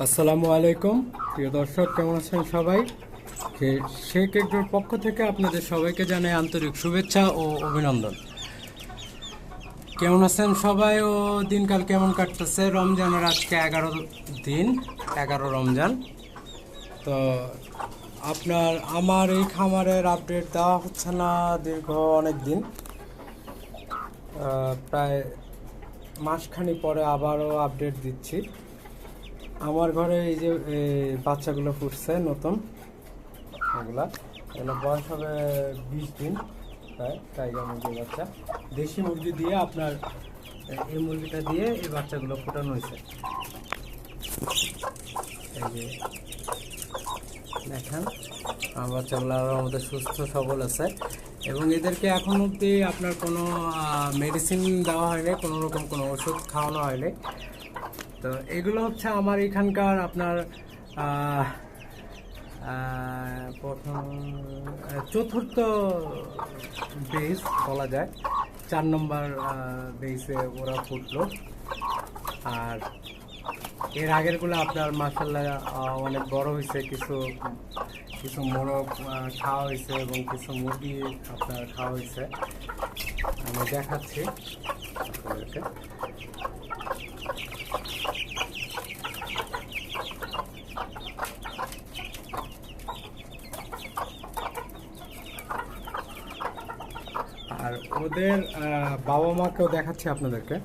আসসালামু আলাইকুম প্রিয় দর্শক, কেমন আছেন সবাই? শেখ এগ্রোর পক্ষ থেকে আপনাদের সবাইকে জানাই আন্তরিক শুভেচ্ছা ও অভিনন্দন। কেমন আছেন সবাই ও দিনকাল কেমন কাটতেছে? রমজানের আজকে 11 দিন, 11 রমজান। তো আমার এই খামারের আপডেট দেওয়া হচ্ছে না দীর্ঘ অনেক দিন, প্রায় মাসখানি পরে আবারও আপডেট দিচ্ছি। আমার ঘরে এই যে বাচ্চাগুলো ফুটছে নতুন, এগুলো বয়স হবে 20 দিন প্রায়। টাইগার মুরগির বাচ্চা, দেশি মুরগি দিয়ে এই মুরগিটা দিয়ে এই বাচ্চাগুলো ফুটানো হয়েছে। এই যে দেখেন, আমার বাচ্চাগুলো আমাদের সুস্থ সবল আছে এবং এদেরকে এখন অবধি আপনার কোনো মেডিসিন দেওয়া হয়নি, কোনো রকম কোনো ওষুধ খাওয়ানো হয়নি। তো এগুলো হচ্ছে আমার এখানকার আপনার প্রথম চতুর্থ বেস বলা যায়। 4 নম্বর বেসে ওরা ফুটলো। আর এর আগেরগুলো আপনার মাশাআল্লাহ অনেক বড় হয়েছে, কিছু কিছু মোরগ খাওয়া হয়েছে এবং কিছু মুরগি আপনার খাওয়া হয়েছে। আমি দেখাচ্ছি আপনাদেরকে। আর ওদের বাবা মাকেও দেখাচ্ছি আপনাদেরকে।